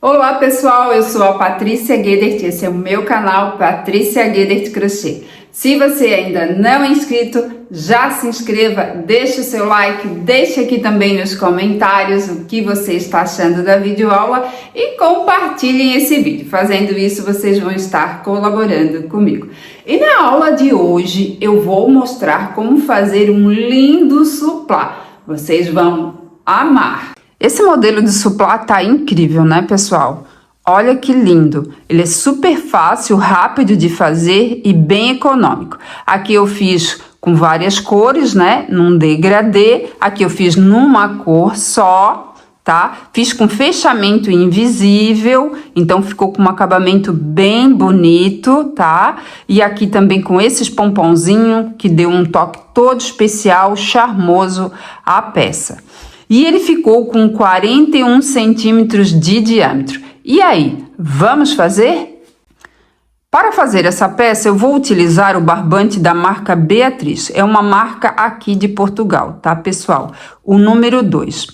Olá pessoal, eu sou a Patrícia Guedert, esse é o meu canal Patrícia Guedert Crochê. Se você ainda não é inscrito, já se inscreva, deixe o seu like, deixe aqui também nos comentários o que você está achando da videoaula e compartilhem esse vídeo. Fazendo isso, vocês vão estar colaborando comigo. E na aula de hoje, eu vou mostrar como fazer um lindo suplá. Vocês vão amar! Esse modelo de suplá tá incrível, né, pessoal? Olha que lindo! Ele é super fácil, rápido de fazer e bem econômico. Aqui eu fiz com várias cores, né, num degradê. Aqui eu fiz numa cor só, tá? Fiz com fechamento invisível, então ficou com um acabamento bem bonito, tá? E aqui também com esses pomponzinhos, que deu um toque todo especial, charmoso à peça. E ele ficou com 41 centímetros de diâmetro. E aí, vamos fazer? Para fazer essa peça, eu vou utilizar o barbante da marca Beatriz. É uma marca aqui de Portugal, tá, pessoal? O número 2.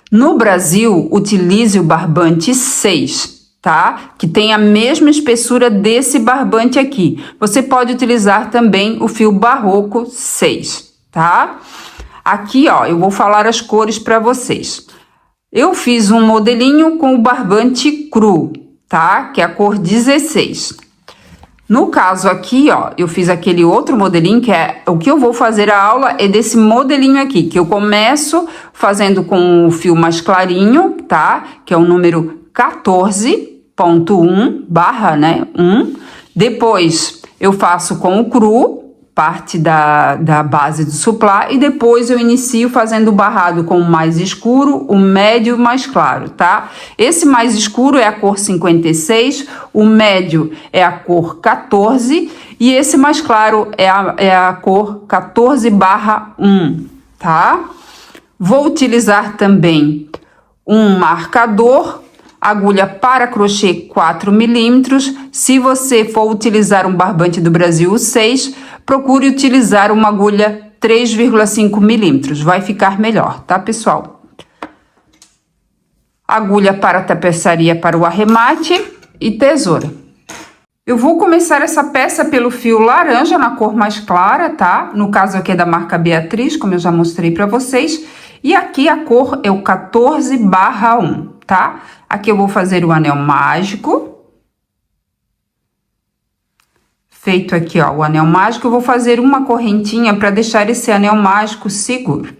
No Brasil, utilize o barbante 6, tá? Que tem a mesma espessura desse barbante aqui. Você pode utilizar também o fio barroco 6, tá? Aqui, ó, eu vou falar as cores para vocês. Eu fiz um modelinho com o barbante cru, tá? Que é a cor 16. No caso aqui, ó, eu fiz aquele outro modelinho, que é o que eu vou fazer a aula é desse modelinho aqui, que eu começo fazendo com o fio mais clarinho, tá? Que é o número 14.1 barra, né? 1. Depois eu faço com o cru, parte da base do suplá, e depois eu inicio fazendo o barrado com o mais escuro, o médio e o mais claro, tá? Esse mais escuro é a cor 56, o médio é a cor 14 e esse mais claro é a cor 14/1, tá? Vou utilizar também um marcador, agulha para crochê 4 milímetros. Se você for utilizar um barbante do Brasil 6, procure utilizar uma agulha 3,5 milímetros, vai ficar melhor, tá, pessoal? Agulha para tapeçaria para o arremate e tesoura. Eu vou começar essa peça pelo fio laranja na cor mais clara, tá? No caso aqui é da marca Beatriz, como eu já mostrei para vocês. E aqui a cor é o 14/1, tá? Aqui eu vou fazer o anel mágico. Feito aqui, ó, o anel mágico, eu vou fazer uma correntinha para deixar esse anel mágico seguro.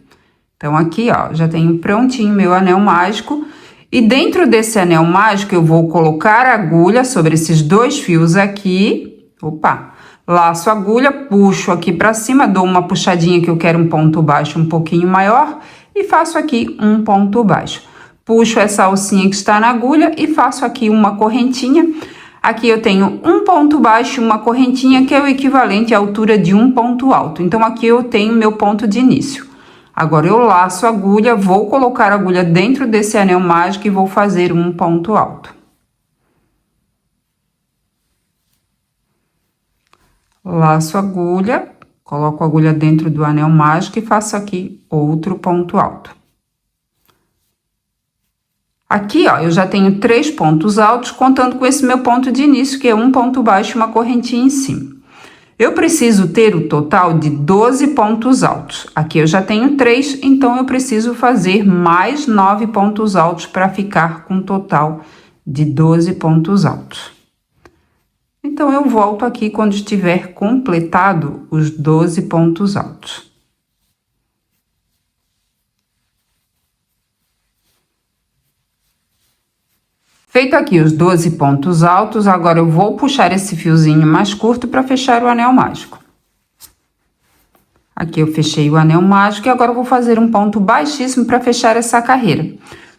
Então, aqui, ó, já tenho prontinho meu anel mágico. E dentro desse anel mágico, eu vou colocar a agulha sobre esses dois fios aqui. Opa! Laço a agulha, puxo aqui para cima, dou uma puxadinha que eu quero um ponto baixo um pouquinho maior. E faço aqui um ponto baixo. Puxo essa alcinha que está na agulha e faço aqui uma correntinha. Aqui eu tenho um ponto baixo, uma correntinha, que é o equivalente à altura de um ponto alto. Então, aqui eu tenho meu ponto de início. Agora, eu laço a agulha, vou colocar a agulha dentro desse anel mágico e vou fazer um ponto alto. Laço a agulha, coloco a agulha dentro do anel mágico e faço aqui outro ponto alto. Aqui, ó, eu já tenho 3 pontos altos, contando com esse meu ponto de início, que é um ponto baixo e uma correntinha em cima. Eu preciso ter o total de 12 pontos altos. Aqui eu já tenho 3, então eu preciso fazer mais 9 pontos altos para ficar com um total de 12 pontos altos. Então, eu volto aqui quando estiver completado os 12 pontos altos. Feito aqui os 12 pontos altos, agora eu vou puxar esse fiozinho mais curto para fechar o anel mágico. Aqui eu fechei o anel mágico e agora eu vou fazer um ponto baixíssimo para fechar essa carreira.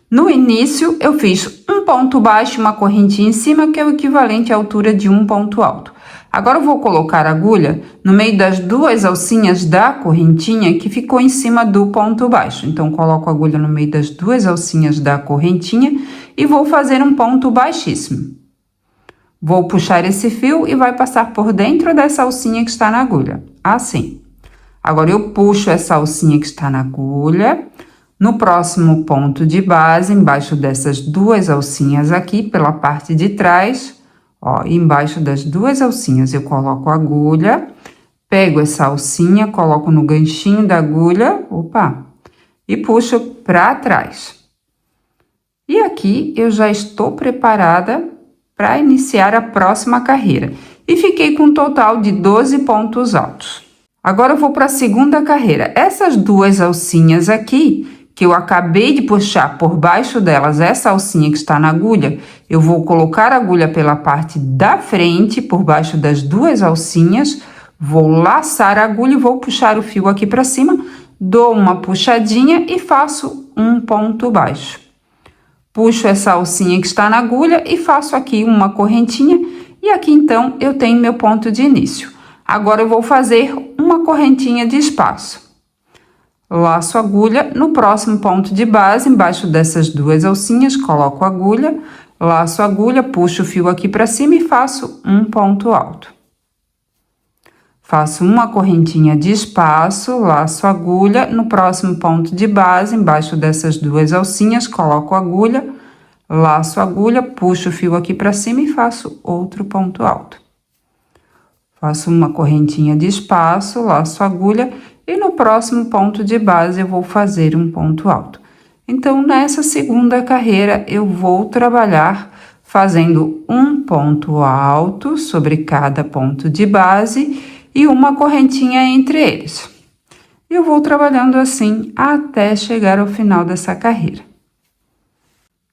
No início, eu fiz um ponto baixo e uma correntinha em cima, que é o equivalente à altura de um ponto alto. Agora, eu vou colocar a agulha no meio das duas alcinhas da correntinha que ficou em cima do ponto baixo. Então, coloco a agulha no meio das duas alcinhas da correntinha e vou fazer um ponto baixíssimo. Vou puxar esse fio e vai passar por dentro dessa alcinha que está na agulha, assim. Agora, eu puxo essa alcinha que está na agulha, No próximo ponto de base, embaixo dessas duas alcinhas aqui, pela parte de trás, ó, embaixo das duas alcinhas eu coloco a agulha, pego essa alcinha, coloco no ganchinho da agulha, opa, e puxo para trás. E aqui eu já estou preparada para iniciar a próxima carreira. E fiquei com um total de 12 pontos altos. Agora eu vou para a segunda carreira. Essas duas alcinhas aqui, que eu acabei de puxar por baixo delas, essa alcinha que está na agulha, eu vou colocar a agulha pela parte da frente, por baixo das duas alcinhas, vou laçar a agulha e vou puxar o fio aqui para cima, dou uma puxadinha e faço um ponto baixo. Puxo essa alcinha que está na agulha e faço aqui uma correntinha, e aqui então eu tenho meu ponto de início. Agora eu vou fazer uma correntinha de espaço. Laço a agulha no próximo ponto de base, embaixo dessas duas alcinhas, coloco a agulha, laço a agulha, puxo o fio aqui para cima e faço um ponto alto. Faço uma correntinha de espaço, laço a agulha, no próximo ponto de base, embaixo dessas duas alcinhas, coloco a agulha, laço a agulha, puxo o fio aqui para cima e faço outro ponto alto. Faço uma correntinha de espaço, laço a agulha e no próximo ponto de base eu vou fazer um ponto alto. Então, nessa segunda carreira, eu vou trabalhar fazendo um ponto alto sobre cada ponto de base e uma correntinha entre eles. Eu vou trabalhando assim até chegar ao final dessa carreira.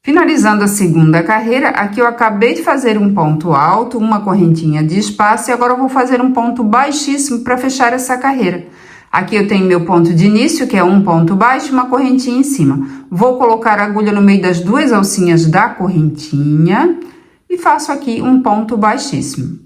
Finalizando a segunda carreira, aqui eu acabei de fazer um ponto alto, uma correntinha de espaço e agora eu vou fazer um ponto baixíssimo para fechar essa carreira. Aqui eu tenho meu ponto de início, que é um ponto baixo e uma correntinha em cima. Vou colocar a agulha no meio das duas alcinhas da correntinha e faço aqui um ponto baixíssimo.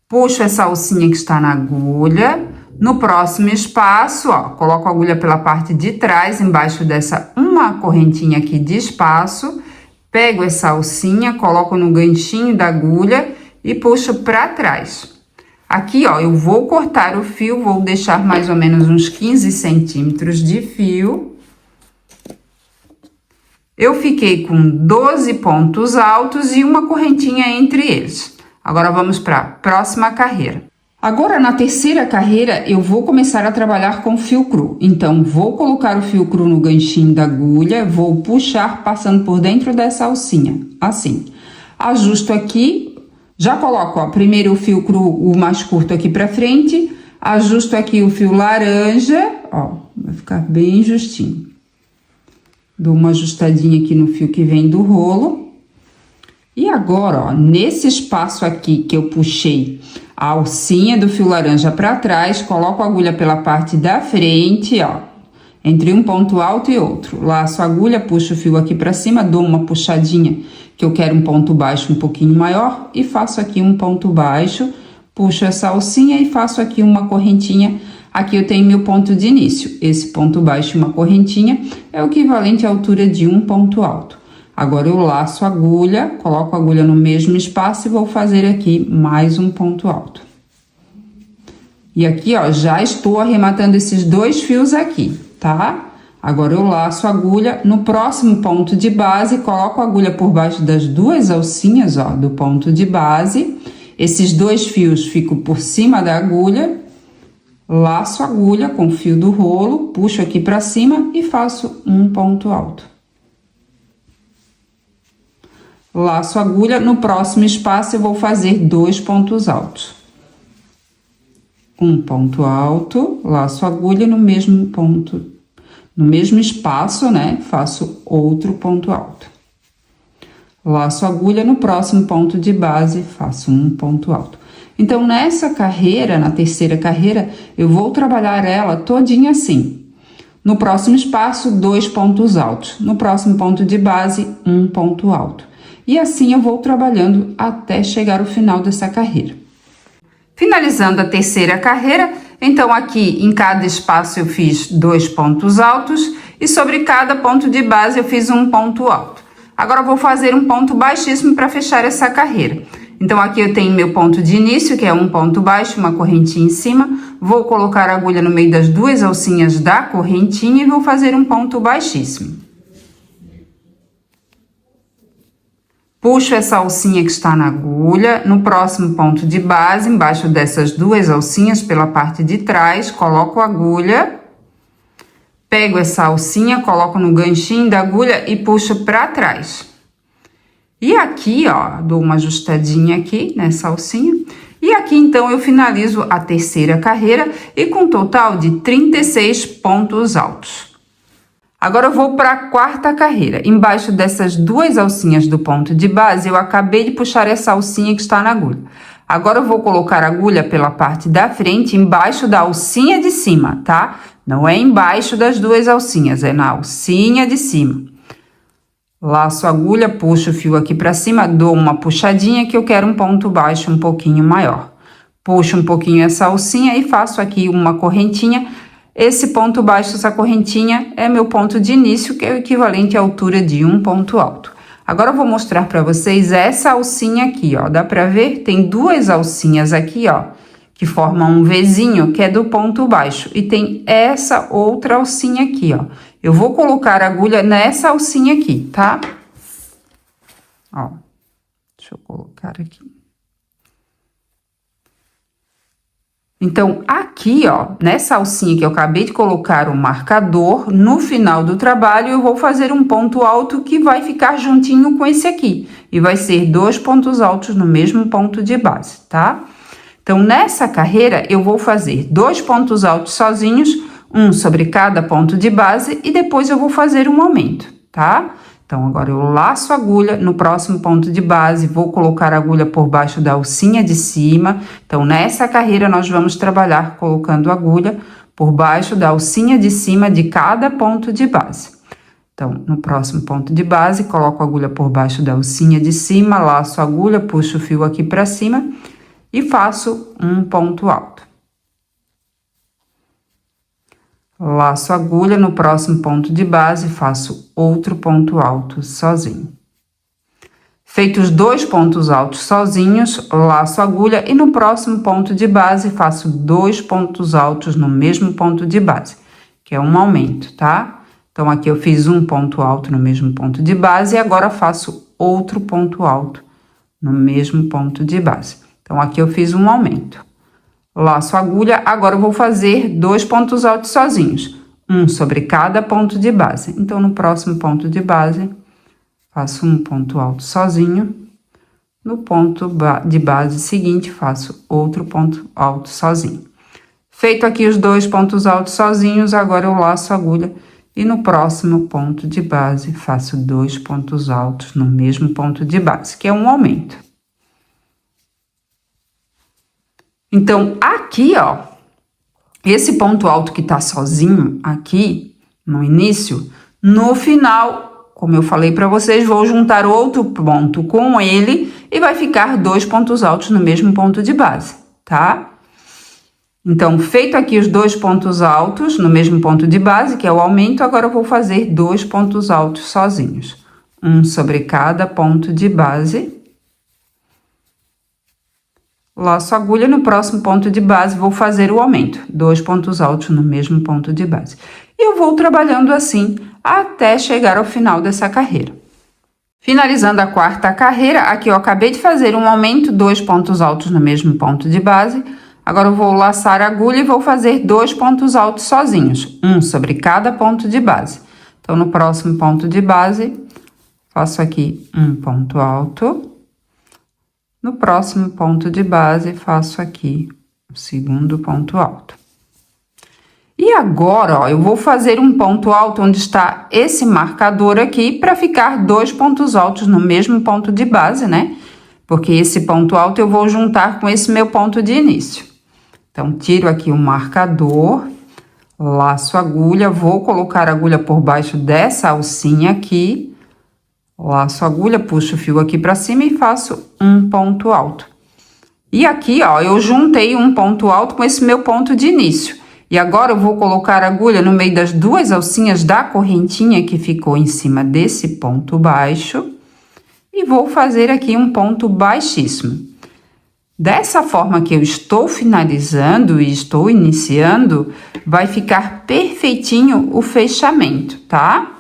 Puxo essa alcinha que está na agulha. No próximo espaço, ó, coloco a agulha pela parte de trás, embaixo dessa uma correntinha aqui de espaço. Pego essa alcinha, coloco no ganchinho da agulha e puxo para trás. Aqui, ó, eu vou cortar o fio, vou deixar mais ou menos uns 15 centímetros de fio. Eu fiquei com 12 pontos altos e uma correntinha entre eles. Agora, vamos para a próxima carreira. Agora, na terceira carreira, eu vou começar a trabalhar com fio cru. Então, vou colocar o fio cru no ganchinho da agulha, vou puxar passando por dentro dessa alcinha, assim. Ajusto aqui, já coloco, ó, primeiro o fio cru, o mais curto aqui pra frente, ajusto aqui o fio laranja, ó, vai ficar bem justinho. Dou uma ajustadinha aqui no fio que vem do rolo. E agora, ó, nesse espaço aqui que eu puxei a alcinha do fio laranja para trás, coloco a agulha pela parte da frente, ó, entre um ponto alto e outro. Laço a agulha, puxo o fio aqui para cima, dou uma puxadinha, que eu quero um ponto baixo um pouquinho maior, e faço aqui um ponto baixo, puxo essa alcinha e faço aqui uma correntinha. Aqui eu tenho meu ponto de início. Esse ponto baixo e uma correntinha é o equivalente à altura de um ponto alto. Agora, eu laço a agulha, coloco a agulha no mesmo espaço e vou fazer aqui mais um ponto alto. E aqui, ó, já estou arrematando esses dois fios aqui, tá? Agora, eu laço a agulha, no próximo ponto de base, coloco a agulha por baixo das duas alcinhas, ó, do ponto de base. Esses dois fios ficam por cima da agulha, laço a agulha com o fio do rolo, puxo aqui pra cima e faço um ponto alto. Laço a agulha, no próximo espaço eu vou fazer dois pontos altos. Um ponto alto, laço a agulha no mesmo ponto, no mesmo espaço, né? Faço outro ponto alto. Laço a agulha, no próximo ponto de base, faço um ponto alto. Então, nessa carreira, na terceira carreira, eu vou trabalhar ela todinha assim. No próximo espaço, dois pontos altos. No próximo ponto de base, um ponto alto. E assim eu vou trabalhando até chegar ao final dessa carreira. Finalizando a terceira carreira, então aqui em cada espaço eu fiz dois pontos altos e sobre cada ponto de base eu fiz um ponto alto. Agora eu vou fazer um ponto baixíssimo para fechar essa carreira. Então, aqui eu tenho meu ponto de início, que é um ponto baixo, uma correntinha em cima. Vou colocar a agulha no meio das duas alcinhas da correntinha e vou fazer um ponto baixíssimo. Puxo essa alcinha que está na agulha, no próximo ponto de base, embaixo dessas duas alcinhas, pela parte de trás, coloco a agulha. Pego essa alcinha, coloco no ganchinho da agulha e puxo para trás. E aqui, ó, dou uma ajustadinha aqui nessa alcinha. E aqui, então, eu finalizo a terceira carreira e com um total de 36 pontos altos. Agora, eu vou para a quarta carreira. Embaixo dessas duas alcinhas do ponto de base, eu acabei de puxar essa alcinha que está na agulha. Agora, eu vou colocar a agulha pela parte da frente, embaixo da alcinha de cima, tá? Não é embaixo das duas alcinhas, é na alcinha de cima. Laço a agulha, puxo o fio aqui pra cima, dou uma puxadinha que eu quero um ponto baixo um pouquinho maior. Puxo um pouquinho essa alcinha e faço aqui uma correntinha. Esse ponto baixo, essa correntinha, é meu ponto de início, que é o equivalente à altura de um ponto alto. Agora eu vou mostrar pra vocês essa alcinha aqui, ó. Dá pra ver? Tem duas alcinhas aqui, ó, que formam um Vzinho, que é do ponto baixo. E tem essa outra alcinha aqui, ó. Eu vou colocar a agulha nessa alcinha aqui, tá? Ó, deixa eu colocar aqui. Então, aqui, ó, nessa alcinha que eu acabei de colocar o marcador, no final do trabalho, eu vou fazer um ponto alto que vai ficar juntinho com esse aqui. E vai ser 2 pontos altos no mesmo ponto de base, tá? Então, nessa carreira, eu vou fazer 2 pontos altos sozinhos, um sobre cada ponto de base, e depois eu vou fazer um aumento, tá? Então, agora eu laço a agulha no próximo ponto de base, vou colocar a agulha por baixo da alcinha de cima. Então, nessa carreira, nós vamos trabalhar colocando a agulha por baixo da alcinha de cima de cada ponto de base. Então, no próximo ponto de base, coloco a agulha por baixo da alcinha de cima, laço a agulha, puxo o fio aqui pra cima e faço um ponto alto. Laço a agulha no próximo ponto de base, faço outro ponto alto sozinho. Feitos 2 pontos altos sozinhos, laço a agulha e no próximo ponto de base faço 2 pontos altos no mesmo ponto de base, que é um aumento, tá? Então, aqui eu fiz um ponto alto no mesmo ponto de base e agora faço outro ponto alto no mesmo ponto de base. Então, aqui eu fiz um aumento. Laço a agulha, agora eu vou fazer 2 pontos altos sozinhos, um sobre cada ponto de base. Então, no próximo ponto de base, faço um ponto alto sozinho. No ponto de base seguinte, faço outro ponto alto sozinho. Feito aqui os 2 pontos altos sozinhos, agora eu laço a agulha e no próximo ponto de base, faço 2 pontos altos no mesmo ponto de base, que é um aumento. Então, aqui, ó, esse ponto alto que tá sozinho aqui, no início, no final, como eu falei pra vocês, vou juntar outro ponto com ele e vai ficar 2 pontos altos no mesmo ponto de base, tá? Então, feito aqui os 2 pontos altos no mesmo ponto de base, que é o aumento, agora eu vou fazer 2 pontos altos sozinhos. Um sobre cada ponto de base. Laço a agulha no próximo ponto de base, vou fazer o aumento, 2 pontos altos no mesmo ponto de base. E eu vou trabalhando assim até chegar ao final dessa carreira. Finalizando a quarta carreira, aqui eu acabei de fazer um aumento, 2 pontos altos no mesmo ponto de base. Agora eu vou laçar a agulha e vou fazer 2 pontos altos sozinhos, um sobre cada ponto de base. Então, no próximo ponto de base, faço aqui um ponto alto. No próximo ponto de base, faço aqui o segundo ponto alto. E agora, ó, eu vou fazer um ponto alto onde está esse marcador aqui, para ficar 2 pontos altos no mesmo ponto de base, né? Porque esse ponto alto eu vou juntar com esse meu ponto de início. Então, tiro aqui o marcador, laço a agulha, vou colocar a agulha por baixo dessa alcinha aqui. Laço a agulha, puxo o fio aqui pra cima e faço um ponto alto. E aqui, ó, eu juntei um ponto alto com esse meu ponto de início. E agora eu vou colocar a agulha no meio das duas alcinhas da correntinha que ficou em cima desse ponto baixo. E vou fazer aqui um ponto baixíssimo. Dessa forma que eu estou finalizando e estou iniciando, vai ficar perfeitinho o fechamento, tá?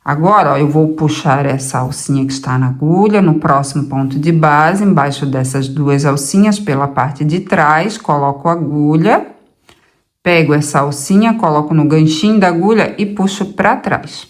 Agora, ó, eu vou puxar essa alcinha que está na agulha no próximo ponto de base, embaixo dessas duas alcinhas pela parte de trás, coloco a agulha, pego essa alcinha, coloco no ganchinho da agulha e puxo para trás.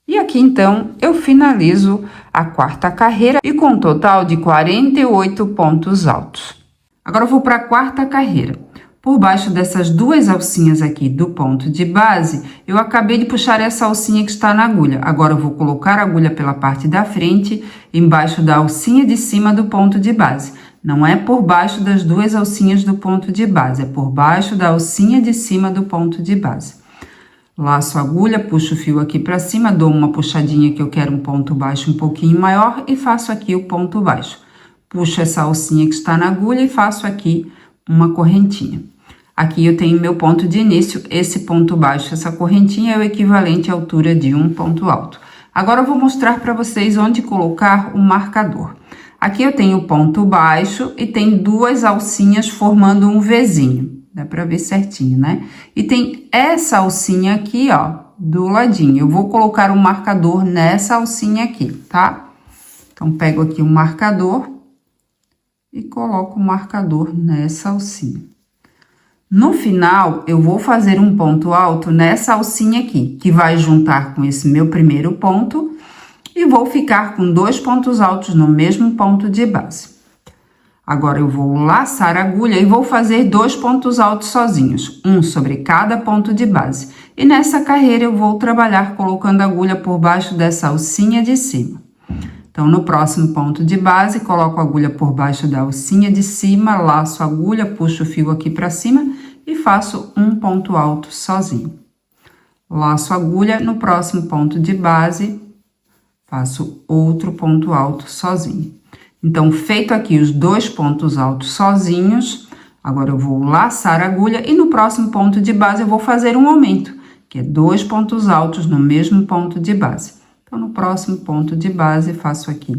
E aqui, então, eu finalizo a quarta carreira e com um total de 48 pontos altos. Agora, eu vou para a quarta carreira. Por baixo dessas duas alcinhas aqui do ponto de base, eu acabei de puxar essa alcinha que está na agulha. Agora, eu vou colocar a agulha pela parte da frente, embaixo da alcinha de cima do ponto de base. Não é por baixo das duas alcinhas do ponto de base, é por baixo da alcinha de cima do ponto de base. Laço a agulha, puxo o fio aqui para cima, dou uma puxadinha que eu quero um ponto baixo um pouquinho maior e faço aqui o ponto baixo. Puxo essa alcinha que está na agulha e faço aqui uma correntinha. Aqui eu tenho meu ponto de início, esse ponto baixo, essa correntinha é o equivalente à altura de um ponto alto. Agora eu vou mostrar para vocês onde colocar o marcador. Aqui eu tenho o ponto baixo e tem duas alcinhas formando um Vzinho. Dá para ver certinho, né? E tem essa alcinha aqui, ó, do ladinho. Eu vou colocar o marcador nessa alcinha aqui, tá? Então, pego aqui o marcador e coloco o marcador nessa alcinha. No final, eu vou fazer um ponto alto nessa alcinha aqui, que vai juntar com esse meu primeiro ponto, e vou ficar com dois pontos altos no mesmo ponto de base. Agora, eu vou laçar a agulha e vou fazer dois pontos altos sozinhos, um sobre cada ponto de base. E nessa carreira, eu vou trabalhar colocando a agulha por baixo dessa alcinha de cima. Então, no próximo ponto de base, coloco a agulha por baixo da alcinha de cima, laço a agulha, puxo o fio aqui para cima e faço um ponto alto sozinho. Laço a agulha, no próximo ponto de base, faço outro ponto alto sozinho. Então, feito aqui os dois pontos altos sozinhos, agora eu vou laçar a agulha e no próximo ponto de base eu vou fazer um aumento, que é dois pontos altos no mesmo ponto de base. Então, no próximo ponto de base, faço aqui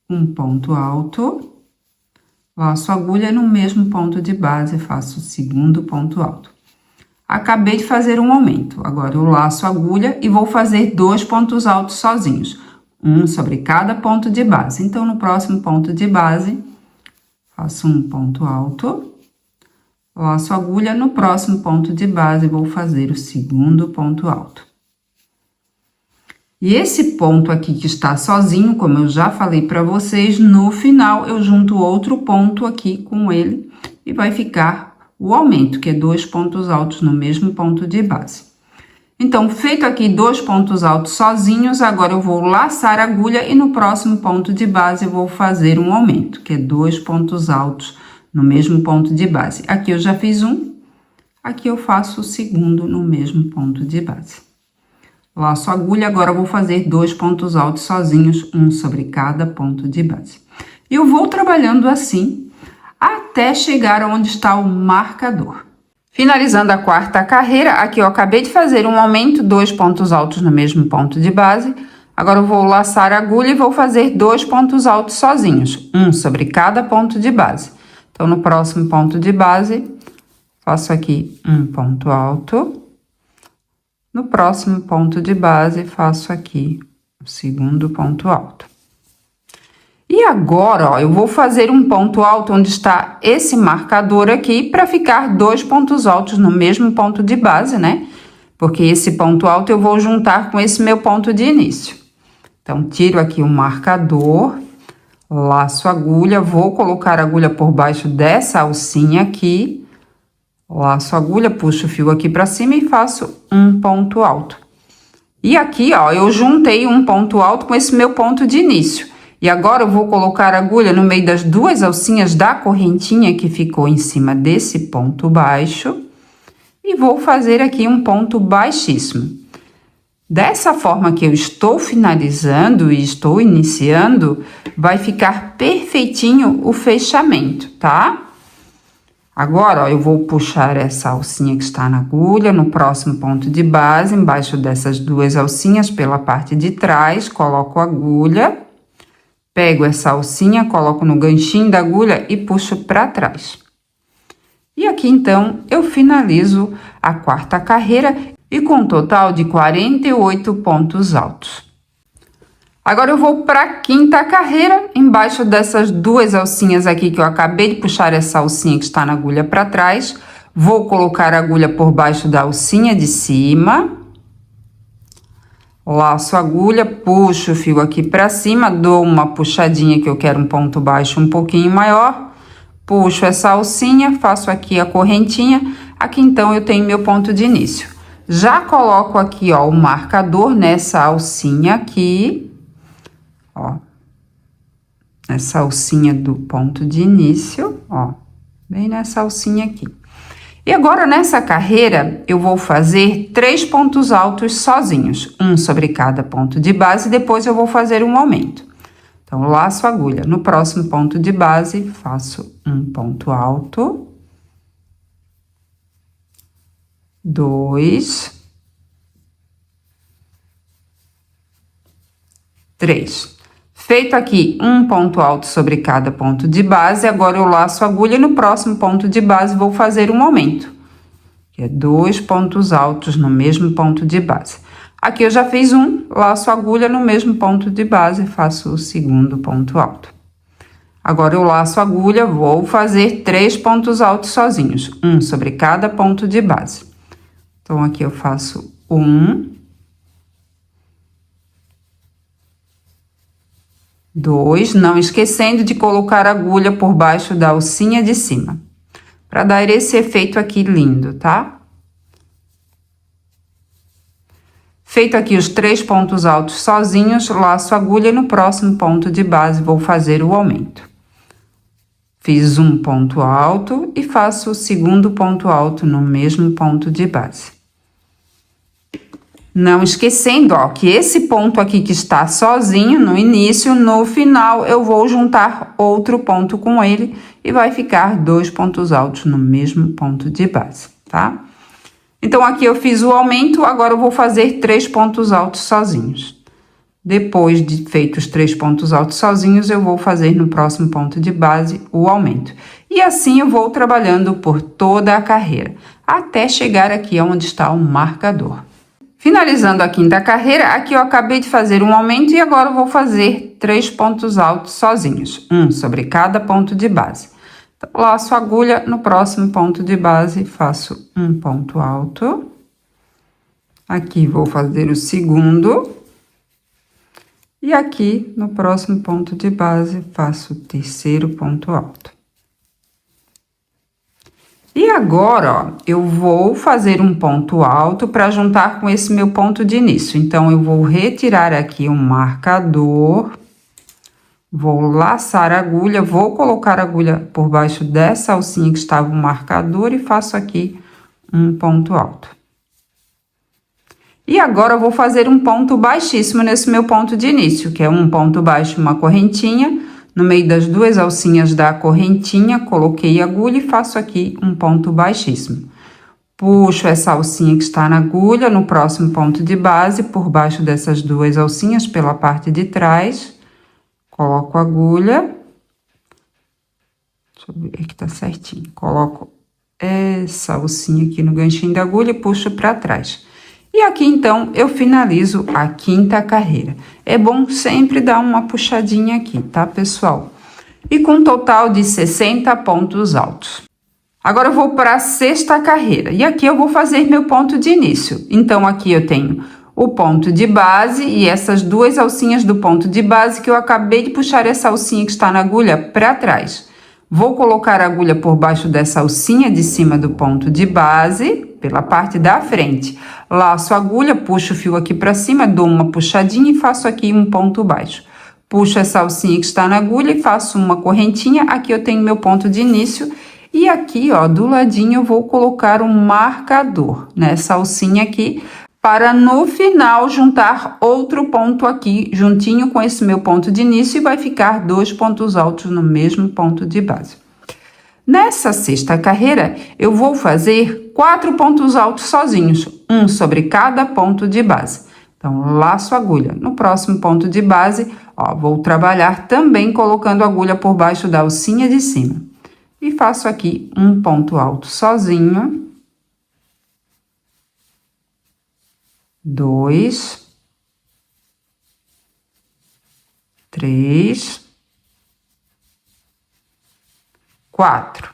um ponto alto, laço a agulha e no mesmo ponto de base faço o segundo ponto alto. Acabei de fazer um aumento, agora eu laço a agulha e vou fazer dois pontos altos sozinhos, um sobre cada ponto de base. Então, no próximo ponto de base, faço um ponto alto, laço a agulha, no próximo ponto de base vou fazer o segundo ponto alto. E esse ponto aqui que está sozinho, como eu já falei para vocês, no final eu junto outro ponto aqui com ele e vai ficar o aumento, que é dois pontos altos no mesmo ponto de base. Então, feito aqui dois pontos altos sozinhos, agora eu vou laçar a agulha e no próximo ponto de base eu vou fazer um aumento, que é dois pontos altos no mesmo ponto de base. Aqui eu já fiz um, aqui eu faço o segundo no mesmo ponto de base. Laço a agulha, agora eu vou fazer dois pontos altos sozinhos, um sobre cada ponto de base. E eu vou trabalhando assim, até chegar onde está o marcador. Finalizando a quarta carreira, aqui eu acabei de fazer um aumento, dois pontos altos no mesmo ponto de base. Agora eu vou laçar a agulha e vou fazer dois pontos altos sozinhos, um sobre cada ponto de base. Então, no próximo ponto de base, faço aqui um ponto alto. No próximo ponto de base, faço aqui o segundo ponto alto. E agora, ó, eu vou fazer um ponto alto onde está esse marcador aqui, para ficar dois pontos altos no mesmo ponto de base, né? Porque esse ponto alto eu vou juntar com esse meu ponto de início. Então, tiro aqui o marcador, laço a agulha, vou colocar a agulha por baixo dessa alcinha aqui, laço a agulha, puxo o fio aqui para cima e faço um ponto alto. E aqui, ó, eu juntei um ponto alto com esse meu ponto de início. E agora eu vou colocar a agulha no meio das duas alcinhas da correntinha que ficou em cima desse ponto baixo. E vou fazer aqui um ponto baixíssimo. Dessa forma que eu estou finalizando e estou iniciando, vai ficar perfeitinho o fechamento, tá? Agora, ó, eu vou puxar essa alcinha que está na agulha no próximo ponto de base, embaixo dessas duas alcinhas pela parte de trás, coloco a agulha, Pego essa alcinha, coloco no ganchinho da agulha e puxo para trás. E aqui, então, eu finalizo a quarta carreira e com um total de 48 pontos altos. Agora eu vou para a quinta carreira, embaixo dessas duas alcinhas aqui que eu acabei de puxar essa alcinha que está na agulha para trás, vou colocar a agulha por baixo da alcinha de cima, laço a agulha, puxo o fio aqui para cima, dou uma puxadinha que eu quero um ponto baixo um pouquinho maior, puxo essa alcinha, faço aqui a correntinha, aqui então eu tenho meu ponto de início. Já coloco aqui, ó, o marcador nessa alcinha aqui. Ó, essa alcinha do ponto de início, ó, bem nessa alcinha aqui. E agora, nessa carreira, eu vou fazer 3 pontos altos sozinhos, um sobre cada ponto de base, depois eu vou fazer um aumento. Então, laço a agulha. No próximo ponto de base, faço um ponto alto, 2, 3. Feito aqui um ponto alto sobre cada ponto de base, agora eu laço a agulha e no próximo ponto de base vou fazer um aumento, que é 2 pontos altos no mesmo ponto de base. Aqui eu já fiz um, laço a agulha no mesmo ponto de base e faço o segundo ponto alto. Agora eu laço a agulha, vou fazer 3 pontos altos sozinhos, um sobre cada ponto de base. Então, aqui eu faço 1, 2, não esquecendo de colocar a agulha por baixo da alcinha de cima, para dar esse efeito aqui lindo, tá? Feito aqui os 3 pontos altos sozinhos, laço a agulha e no próximo ponto de base vou fazer o aumento. Fiz um ponto alto e faço o segundo ponto alto no mesmo ponto de base. Não esquecendo, ó, que esse ponto aqui que está sozinho no início, no final eu vou juntar outro ponto com ele e vai ficar 2 pontos altos no mesmo ponto de base, tá? Então, aqui eu fiz o aumento, agora eu vou fazer 3 pontos altos sozinhos. Depois de feitos 3 pontos altos sozinhos, eu vou fazer no próximo ponto de base o aumento. E assim eu vou trabalhando por toda a carreira, até chegar aqui onde está o marcador. Finalizando a quinta carreira, aqui eu acabei de fazer um aumento e agora eu vou fazer 3 pontos altos sozinhos, um sobre cada ponto de base. Então, laço a agulha no próximo ponto de base, faço um ponto alto. Aqui vou fazer o segundo. E aqui, no próximo ponto de base, faço o terceiro ponto alto. E agora, ó, eu vou fazer um ponto alto para juntar com esse meu ponto de início. Então, eu vou retirar aqui um marcador, vou laçar a agulha, vou colocar a agulha por baixo dessa alcinha que estava o marcador e faço aqui um ponto alto. E agora, eu vou fazer um ponto baixíssimo nesse meu ponto de início, que é um ponto baixo, uma correntinha. No meio das duas alcinhas da correntinha, coloquei a agulha e faço aqui um ponto baixíssimo. Puxo essa alcinha que está na agulha no próximo ponto de base, por baixo dessas duas alcinhas, pela parte de trás. Coloco a agulha. Deixa eu ver que tá certinho. Coloco essa alcinha aqui no ganchinho da agulha e puxo para trás. E aqui, então, eu finalizo a quinta carreira. É bom sempre dar uma puxadinha aqui, tá, pessoal? E com um total de 60 pontos altos. Agora, eu vou para a sexta carreira. E aqui eu vou fazer meu ponto de início. Então, aqui eu tenho o ponto de base e essas duas alcinhas do ponto de base que eu acabei de puxar essa alcinha que está na agulha para trás. Vou colocar a agulha por baixo dessa alcinha de cima do ponto de base, pela parte da frente. Laço a agulha, puxo o fio aqui para cima, dou uma puxadinha e faço aqui um ponto baixo. Puxo essa alcinha que está na agulha e faço uma correntinha. Aqui eu tenho meu ponto de início. E aqui, ó, do ladinho eu vou colocar um marcador nessa alcinha aqui, para no final juntar outro ponto aqui, juntinho com esse meu ponto de início, e vai ficar 2 pontos altos no mesmo ponto de base. Nessa sexta carreira, eu vou fazer 4 pontos altos sozinhos, um sobre cada ponto de base. Então, laço a agulha. No próximo ponto de base, Ó, vou trabalhar também colocando a agulha por baixo da alcinha de cima. E faço aqui um ponto alto sozinho. 2, 3, 4.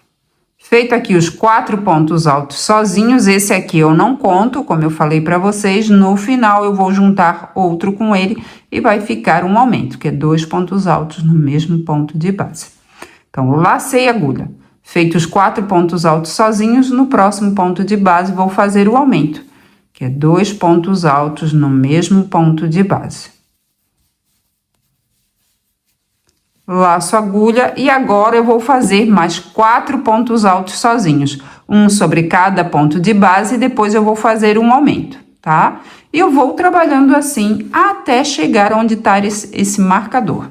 Feito aqui os 4 pontos altos sozinhos, esse aqui eu não conto, como eu falei para vocês, no final eu vou juntar outro com ele e vai ficar um aumento, que é 2 pontos altos no mesmo ponto de base. Então, lacei a agulha. Feitos os 4 pontos altos sozinhos, no próximo ponto de base vou fazer o aumento, que é 2 pontos altos no mesmo ponto de base. Laço a agulha e agora eu vou fazer mais 4 pontos altos sozinhos, um sobre cada ponto de base e depois eu vou fazer um aumento, tá? E eu vou trabalhando assim até chegar onde tá esse marcador.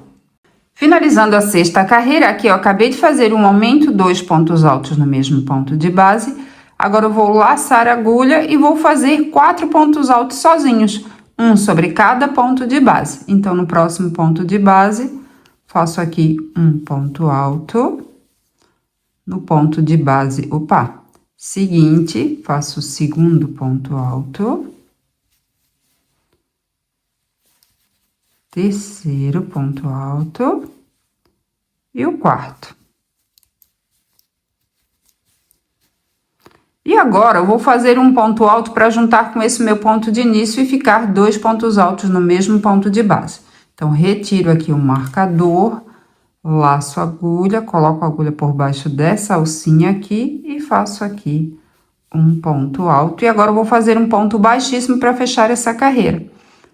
Finalizando a 6ª carreira, aqui eu acabei de fazer um aumento, 2 pontos altos no mesmo ponto de base. Agora eu vou laçar a agulha e vou fazer 4 pontos altos sozinhos, um sobre cada ponto de base. Então, no próximo ponto de base, faço aqui um ponto alto, no ponto de base, seguinte, faço o segundo ponto alto, terceiro ponto alto e o quarto. E agora, eu vou fazer um ponto alto para juntar com esse meu ponto de início e ficar 2 pontos altos no mesmo ponto de base. Então, retiro aqui o marcador, laço a agulha, coloco a agulha por baixo dessa alcinha aqui e faço aqui um ponto alto. E agora, eu vou fazer um ponto baixíssimo para fechar essa carreira.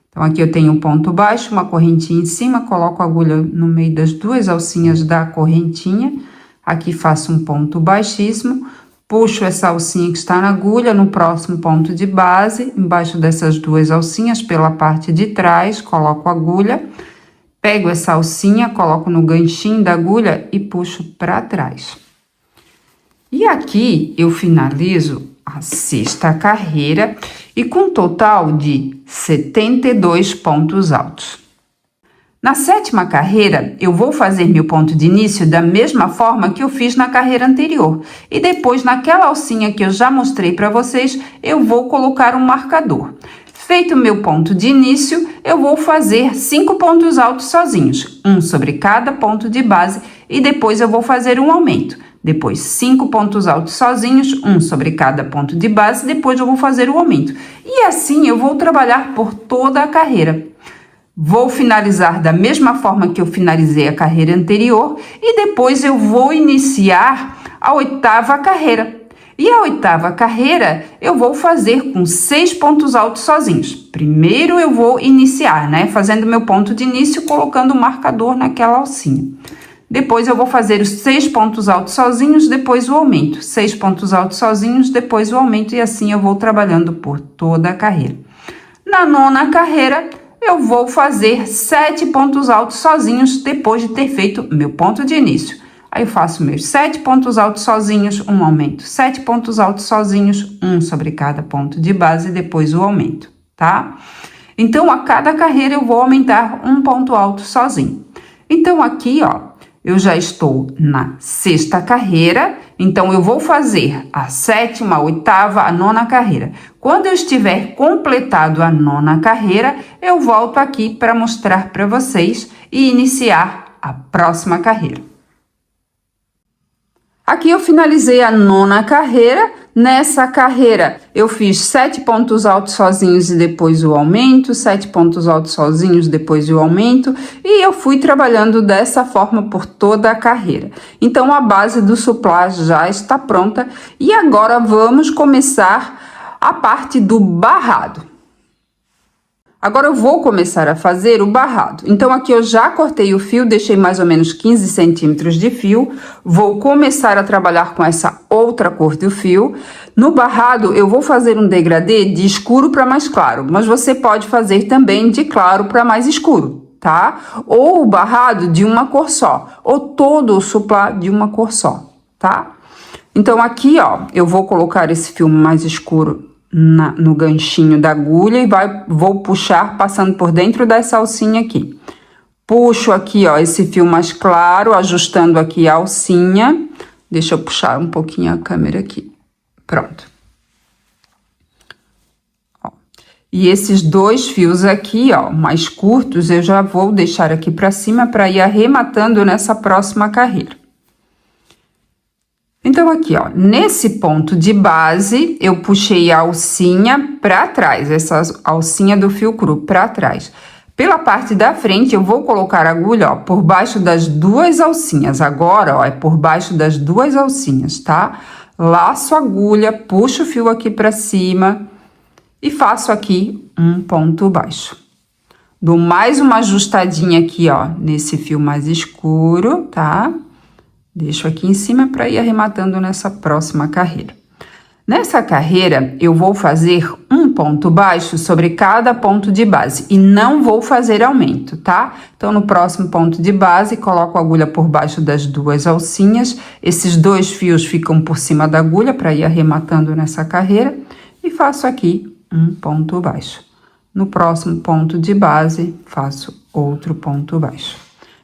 Então, aqui eu tenho um ponto baixo, uma correntinha em cima, coloco a agulha no meio das 2 alcinhas da correntinha. Aqui faço um ponto baixíssimo, puxo essa alcinha que está na agulha no próximo ponto de base, embaixo dessas 2 alcinhas, pela parte de trás, coloco a agulha, pego essa alcinha, coloco no ganchinho da agulha e puxo para trás. E aqui eu finalizo a 6ª carreira e com um total de 72 pontos altos. Na 7ª carreira, eu vou fazer meu ponto de início da mesma forma que eu fiz na carreira anterior. E depois, naquela alcinha que eu já mostrei para vocês, eu vou colocar um marcador. Feito o meu ponto de início, eu vou fazer 5 pontos altos sozinhos, um sobre cada ponto de base, e depois eu vou fazer um aumento. Depois, 5 pontos altos sozinhos, um sobre cada ponto de base, depois eu vou fazer o aumento. E assim eu vou trabalhar por toda a carreira. Vou finalizar da mesma forma que eu finalizei a carreira anterior e depois eu vou iniciar a 8ª carreira. E a 8ª carreira eu vou fazer com 6 pontos altos sozinhos. Primeiro eu vou iniciar, né? Fazendo meu ponto de início, colocando o marcador naquela alcinha. Depois eu vou fazer os 6 pontos altos sozinhos, depois o aumento. 6 pontos altos sozinhos, depois o aumento e assim eu vou trabalhando por toda a carreira. Na 9ª carreira, eu vou fazer 7 pontos altos sozinhos depois de ter feito meu ponto de início. Aí eu faço meus 7 pontos altos sozinhos, um aumento. 7 pontos altos sozinhos, um sobre cada ponto de base, depois o aumento, tá? Então, a cada carreira eu vou aumentar um ponto alto sozinho. Então, aqui, ó, eu já estou na 6ª carreira, então eu vou fazer a 7ª, a 8ª, a 9ª carreira. Quando eu estiver completado a 9ª carreira, eu volto aqui para mostrar para vocês e iniciar a próxima carreira. Aqui eu finalizei a 9ª carreira. Nessa carreira eu fiz 7 pontos altos sozinhos e depois o aumento, 7 pontos altos sozinhos, depois o aumento, e eu fui trabalhando dessa forma por toda a carreira. Então a base do suplá já está pronta e agora vamos começar a parte do barrado. Agora eu vou começar a fazer o barrado. Então aqui eu já cortei o fio, deixei mais ou menos 15 centímetros de fio. Vou começar a trabalhar com essa outra cor do fio. No barrado eu vou fazer um degradê de escuro para mais claro, mas você pode fazer também de claro para mais escuro, tá? Ou o barrado de uma cor só, ou todo o suplá de uma cor só, tá? Então aqui, ó, eu vou colocar esse fio mais escuro no ganchinho da agulha e vou puxar passando por dentro dessa alcinha aqui. Puxo aqui, ó, esse fio mais claro, ajustando aqui a alcinha. Deixa eu puxar um pouquinho a câmera aqui. Pronto. Ó. E esses 2 fios aqui, ó, mais curtos, eu já vou deixar aqui pra cima para ir arrematando nessa próxima carreira. Então, aqui, ó, nesse ponto de base, eu puxei a alcinha pra trás, essa alcinha do fio cru pra trás. Pela parte da frente, eu vou colocar a agulha, ó, por baixo das 2 alcinhas. Agora, ó, é por baixo das 2 alcinhas, tá? Laço a agulha, puxo o fio aqui pra cima e faço aqui um ponto baixo. Dou mais uma ajustadinha aqui, ó, nesse fio mais escuro, tá? Deixo aqui em cima para ir arrematando nessa próxima carreira. Nessa carreira, eu vou fazer um ponto baixo sobre cada ponto de base e não vou fazer aumento, tá? Então, no próximo ponto de base, coloco a agulha por baixo das 2 alcinhas. Esses 2 fios ficam por cima da agulha para ir arrematando nessa carreira e faço aqui um ponto baixo. No próximo ponto de base, faço outro ponto baixo.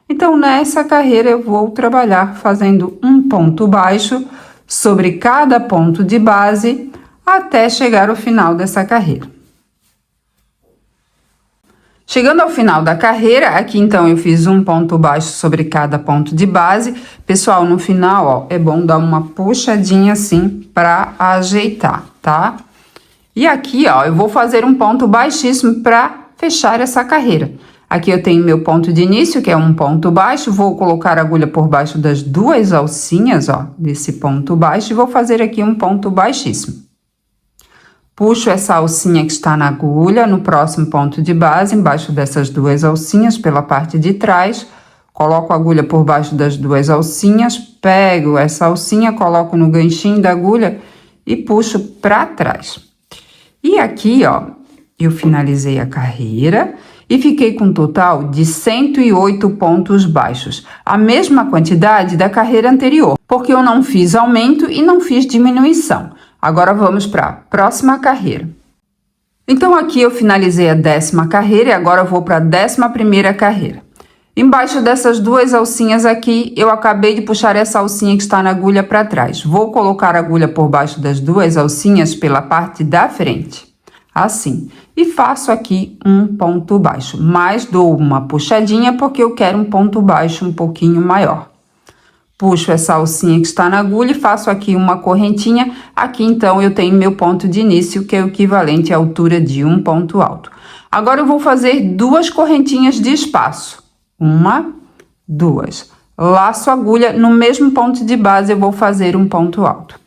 Então, nessa carreira, eu vou trabalhar fazendo um ponto baixo sobre cada ponto de base até chegar ao final dessa carreira. Chegando ao final da carreira, aqui então eu fiz um ponto baixo sobre cada ponto de base. Pessoal, no final, ó, é bom dar uma puxadinha assim para ajeitar, tá? E aqui, ó, eu vou fazer um ponto baixíssimo para fechar essa carreira. Aqui eu tenho meu ponto de início, que é um ponto baixo, vou colocar a agulha por baixo das 2 alcinhas, ó, desse ponto baixo, e vou fazer aqui um ponto baixíssimo. Puxo essa alcinha que está na agulha, no próximo ponto de base, embaixo dessas 2 alcinhas, pela parte de trás, coloco a agulha por baixo das 2 alcinhas, pego essa alcinha, coloco no ganchinho da agulha e puxo para trás. E aqui, ó, eu finalizei a carreira e fiquei com um total de 108 pontos baixos, a mesma quantidade da carreira anterior, porque eu não fiz aumento e não fiz diminuição. Agora vamos para a próxima carreira. Então aqui eu finalizei a 10ª carreira e agora eu vou para a 11ª carreira. Embaixo dessas 2 alcinhas aqui, eu acabei de puxar essa alcinha que está na agulha para trás. Vou colocar a agulha por baixo das 2 alcinhas pela parte da frente. Assim, e faço aqui um ponto baixo, mas dou uma puxadinha porque eu quero um ponto baixo um pouquinho maior. Puxo essa alcinha que está na agulha e faço aqui uma correntinha. Aqui então eu tenho meu ponto de início, que é o equivalente à altura de um ponto alto. Agora eu vou fazer 2 correntinhas de espaço. 1, 2. Laço a agulha, no mesmo ponto de base eu vou fazer um ponto alto.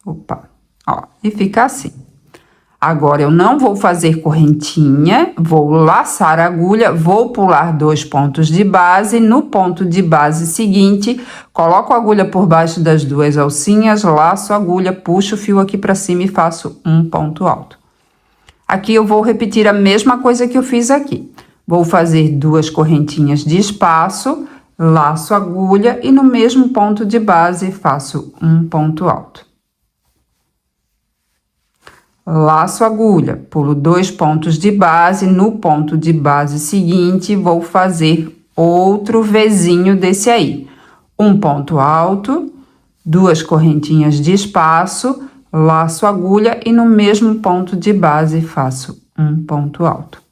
Opa, ó, e fica assim. Agora, eu não vou fazer correntinha, vou laçar a agulha, vou pular 2 pontos de base. No ponto de base seguinte, coloco a agulha por baixo das 2 alcinhas, laço a agulha, puxo o fio aqui para cima e faço um ponto alto. Aqui eu vou repetir a mesma coisa que eu fiz aqui. Vou fazer 2 correntinhas de espaço, laço a agulha e no mesmo ponto de base faço um ponto alto. Laço a agulha, pulo 2 pontos de base, no ponto de base seguinte, vou fazer outro Vzinho desse aí. Um ponto alto, 2 correntinhas de espaço, laço a agulha e no mesmo ponto de base faço um ponto alto.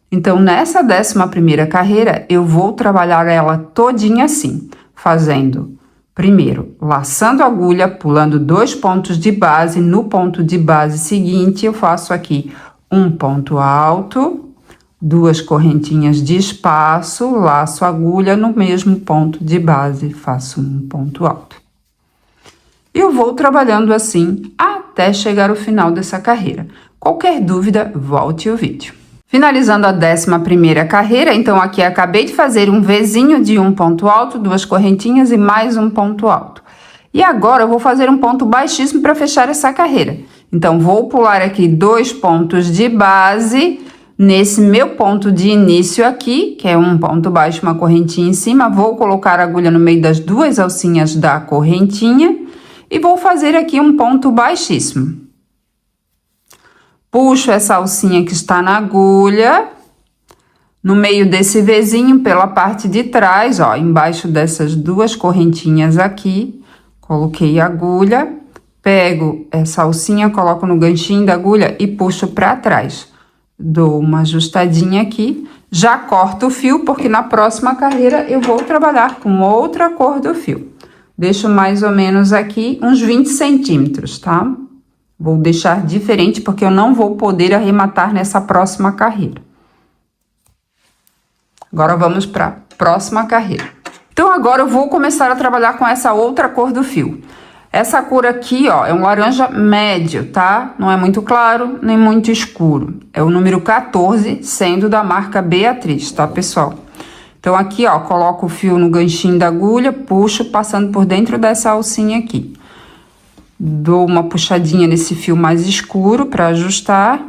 Então, nessa 11ª carreira, eu vou trabalhar ela todinha assim, fazendo... Primeiro, laçando a agulha, pulando 2 pontos de base, no ponto de base seguinte, eu faço aqui um ponto alto, 2 correntinhas de espaço, laço a agulha, no mesmo ponto de base, faço um ponto alto. Eu vou trabalhando assim até chegar ao final dessa carreira. Qualquer dúvida, volte o vídeo. Finalizando a 11ª carreira, então aqui acabei de fazer um Vzinho de um ponto alto, 2 correntinhas e mais um ponto alto. E agora eu vou fazer um ponto baixíssimo para fechar essa carreira. Então, vou pular aqui 2 pontos de base, nesse meu ponto de início aqui, que é um ponto baixo, uma correntinha em cima, vou colocar a agulha no meio das 2 alcinhas da correntinha e vou fazer aqui um ponto baixíssimo. puxo essa alcinha que está na agulha, no meio desse Vzinho, pela parte de trás, ó, embaixo dessas duas correntinhas aqui, coloquei a agulha, pego essa alcinha, coloco no ganchinho da agulha e puxo para trás. Dou uma ajustadinha aqui, já corto o fio, porque na próxima carreira eu vou trabalhar com outra cor do fio. Deixo mais ou menos aqui uns 20 centímetros, tá? Vou deixar diferente, porque eu não vou poder arrematar nessa próxima carreira. Agora vamos para a próxima carreira. Então agora eu vou começar a trabalhar com essa outra cor do fio. Essa cor aqui, ó, é um laranja médio, tá? Não é muito claro, nem muito escuro. É o número 14, sendo da marca Beatriz, tá, pessoal? Então aqui, ó, coloco o fio no ganchinho da agulha, puxo, passando por dentro dessa alcinha aqui. Dou uma puxadinha nesse fio mais escuro para ajustar.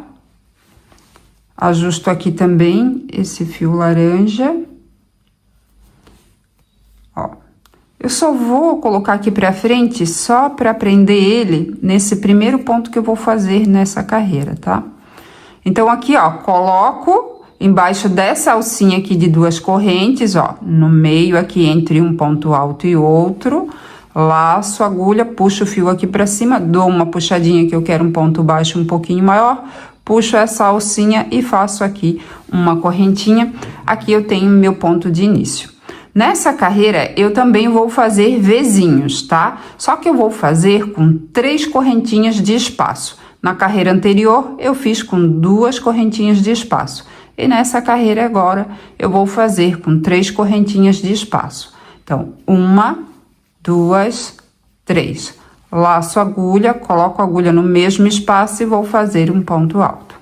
Ajusto aqui também esse fio laranja. Ó. Eu só vou colocar aqui pra frente só para prender ele nesse primeiro ponto que eu vou fazer nessa carreira, tá? Então, aqui, ó, coloco embaixo dessa alcinha aqui de duas correntes, ó, no meio aqui entre um ponto alto e outro, laço a agulha, puxo o fio aqui pra cima, dou uma puxadinha que eu quero um ponto baixo um pouquinho maior, puxo essa alcinha e faço aqui uma correntinha. Aqui eu tenho meu ponto de início. Nessa carreira, eu também vou fazer Vzinhos, tá? Só que eu vou fazer com 3 correntinhas de espaço. Na carreira anterior, eu fiz com 2 correntinhas de espaço. E nessa carreira agora, eu vou fazer com 3 correntinhas de espaço. Então, 1, 2, 3. Laço a agulha, coloco a agulha no mesmo espaço e vou fazer um ponto alto.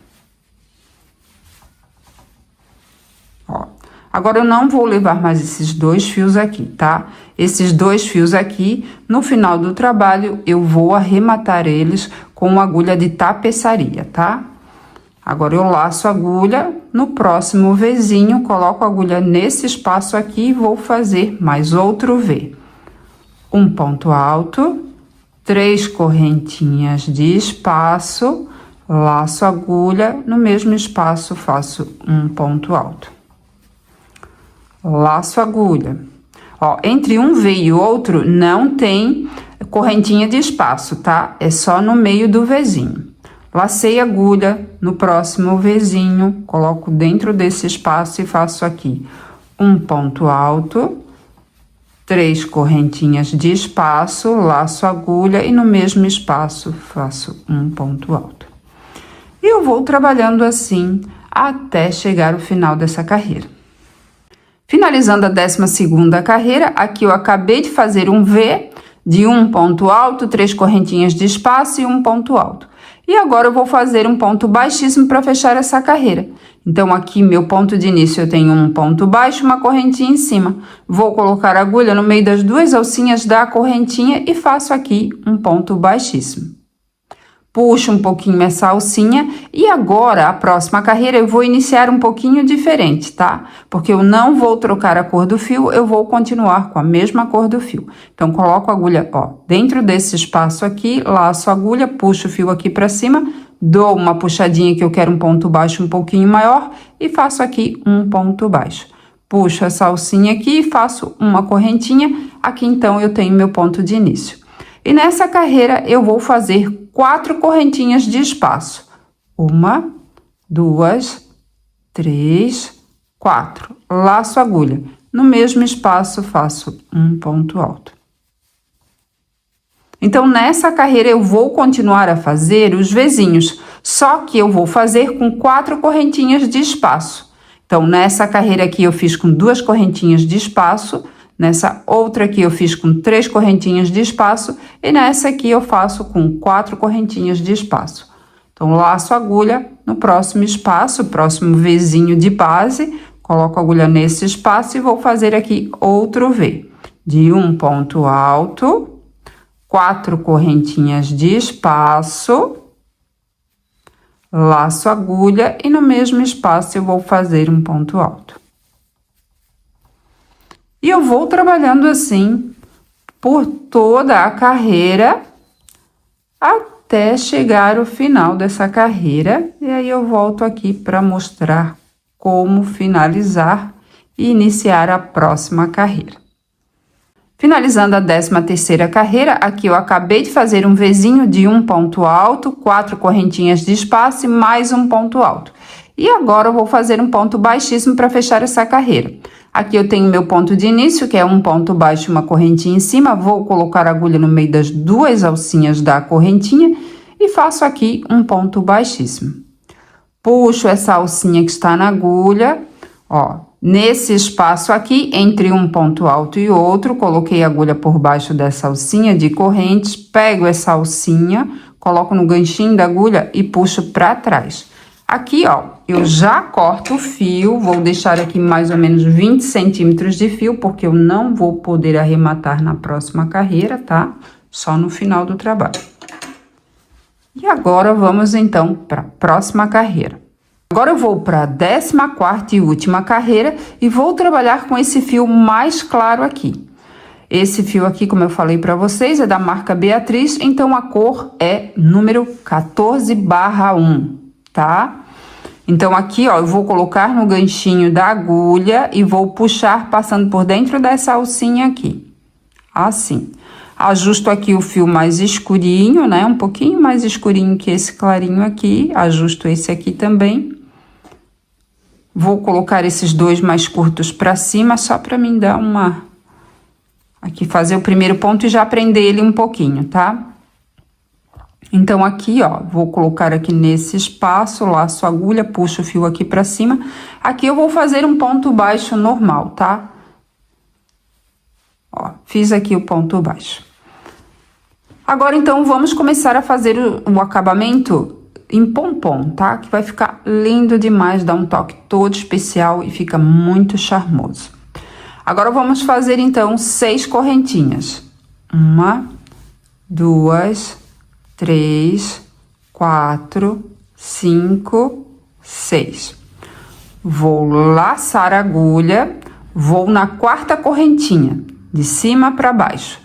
Ó. Agora, eu não vou levar mais esses 2 fios aqui, tá? Esses 2 fios aqui, no final do trabalho, eu vou arrematar eles com uma agulha de tapeçaria, tá? Agora, eu laço a agulha, no próximo Vzinho, coloco a agulha nesse espaço aqui e vou fazer mais outro V. Um ponto alto, 3 correntinhas de espaço, laço a agulha, no mesmo espaço faço um ponto alto. Laço a agulha. Ó, entre um V e o outro não tem correntinha de espaço, tá? É só no meio do Vzinho. Lacei a agulha, no próximo Vzinho, coloco dentro desse espaço e faço aqui um ponto alto, 3 correntinhas de espaço, laço a agulha e no mesmo espaço faço um ponto alto. E eu vou trabalhando assim até chegar ao final dessa carreira. Finalizando a 12ª carreira, aqui eu acabei de fazer um V de um ponto alto, 3 correntinhas de espaço e um ponto alto. E agora eu vou fazer um ponto baixíssimo para fechar essa carreira. Então, aqui, meu ponto de início, eu tenho um ponto baixo, uma correntinha em cima. Vou colocar a agulha no meio das 2 alcinhas da correntinha e faço aqui um ponto baixíssimo. Puxo um pouquinho essa alcinha e agora, a próxima carreira, eu vou iniciar um pouquinho diferente, tá? Porque eu não vou trocar a cor do fio, eu vou continuar com a mesma cor do fio. Então, coloco a agulha, ó, dentro desse espaço aqui, laço a agulha, puxo o fio aqui pra cima, dou uma puxadinha que eu quero um ponto baixo um pouquinho maior e faço aqui um ponto baixo. Puxo essa alcinha aqui e faço uma correntinha, aqui então eu tenho meu ponto de início. E nessa carreira eu vou fazer 4 correntinhas de espaço. 1, 2, 3, 4. Laço a agulha. No mesmo espaço faço um ponto alto. Então, nessa carreira eu vou continuar a fazer os Vzinhos, só que eu vou fazer com 4 correntinhas de espaço. Então, nessa carreira aqui eu fiz com 2 correntinhas de espaço, nessa outra aqui eu fiz com 3 correntinhas de espaço e nessa aqui eu faço com 4 correntinhas de espaço. Então, laço a agulha no próximo espaço, próximo Vzinho de base, coloco a agulha nesse espaço e vou fazer aqui outro V. De um ponto alto, 4 correntinhas de espaço, laço a agulha e no mesmo espaço eu vou fazer um ponto alto. E eu vou trabalhando assim por toda a carreira até chegar ao final dessa carreira. E aí eu volto aqui para mostrar como finalizar e iniciar a próxima carreira. Finalizando a 13ª carreira, aqui eu acabei de fazer um Vzinho de um ponto alto, 4 correntinhas de espaço e mais um ponto alto. E agora eu vou fazer um ponto baixíssimo para fechar essa carreira. Aqui eu tenho meu ponto de início, que é um ponto baixo e uma correntinha em cima. Vou colocar a agulha no meio das 2 alcinhas da correntinha e faço aqui um ponto baixíssimo. Puxo essa alcinha que está na agulha, ó, nesse espaço aqui, entre um ponto alto e outro, coloquei a agulha por baixo dessa alcinha de correntes, pego essa alcinha, coloco no ganchinho da agulha e puxo para trás. Aqui, ó, eu já corto o fio, vou deixar aqui mais ou menos 20 centímetros de fio, porque eu não vou poder arrematar na próxima carreira, tá? Só no final do trabalho. E agora, vamos então para a próxima carreira. Agora eu vou para a 14ª e última carreira e vou trabalhar com esse fio mais claro aqui. Esse fio aqui, como eu falei para vocês, é da marca Beatriz, então a cor é número 14/1. Tá? Então, aqui, ó, eu vou colocar no ganchinho da agulha e vou puxar passando por dentro dessa alcinha aqui. Assim. Ajusto aqui o fio mais escurinho, né? Um pouquinho mais escurinho que esse clarinho aqui. Ajusto esse aqui também. Vou colocar esses 2 mais curtos pra cima, só pra mim dar uma... Aqui, fazer o primeiro ponto e já prender ele um pouquinho, tá? Então, aqui, ó, vou colocar aqui nesse espaço, laço a agulha, puxo o fio aqui pra cima. Aqui eu vou fazer um ponto baixo normal, tá? Ó, fiz aqui o ponto baixo. Agora, então, vamos começar a fazer o acabamento em pompom, tá? Que vai ficar lindo demais, dá um toque todo especial e fica muito charmoso. Agora, vamos fazer, então, 6 correntinhas. 1, 2... 3, 4, 5, 6. Vou laçar a agulha, vou na 4ª correntinha, de cima para baixo.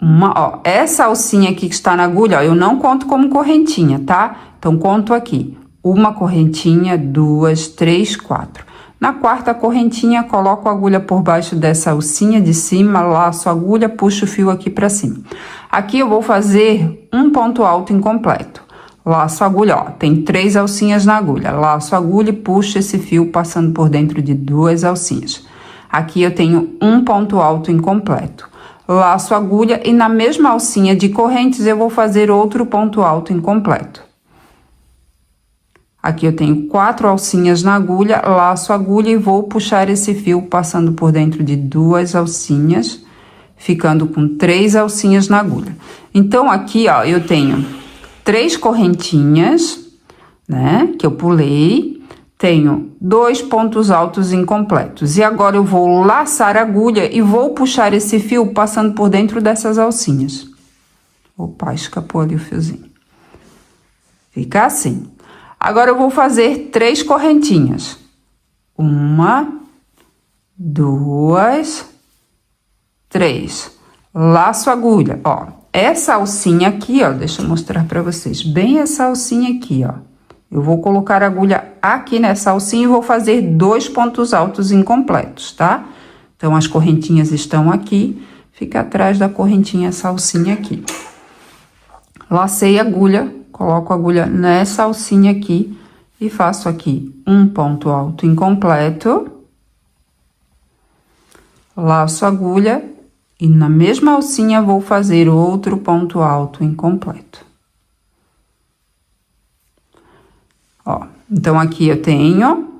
Ó, essa alcinha aqui que está na agulha, ó, eu não conto como correntinha, tá? Então, conto aqui. 1 correntinha, 2, 3, 4. Na 4ª correntinha, coloco a agulha por baixo dessa alcinha de cima, laço a agulha, puxo o fio aqui para cima. Aqui eu vou fazer um ponto alto incompleto. Laço a agulha, ó, tem 3 alcinhas na agulha. Laço a agulha e puxo esse fio passando por dentro de 2 alcinhas. Aqui eu tenho um ponto alto incompleto. Laço a agulha e na mesma alcinha de correntes eu vou fazer outro ponto alto incompleto. Aqui eu tenho 4 alcinhas na agulha, laço a agulha e vou puxar esse fio passando por dentro de 2 alcinhas, ficando com 3 alcinhas na agulha. Então, aqui, ó, eu tenho 3 correntinhas, né, que eu pulei, tenho 2 pontos altos incompletos. E agora eu vou laçar a agulha e vou puxar esse fio passando por dentro dessas alcinhas. Opa, escapou ali o fiozinho. Fica assim. Agora, eu vou fazer 3 correntinhas. 1, 2, 3. Laço a agulha, ó. Essa alcinha aqui, ó, deixa eu mostrar pra vocês. Bem essa alcinha aqui, ó. Eu vou colocar a agulha aqui nessa alcinha e vou fazer 2 pontos altos incompletos, tá? Então, as correntinhas estão aqui. Fica atrás da correntinha essa alcinha aqui. Lacei a agulha. Coloco a agulha nessa alcinha aqui e faço aqui um ponto alto incompleto. Laço a agulha e na mesma alcinha vou fazer outro ponto alto incompleto. Ó, então aqui eu tenho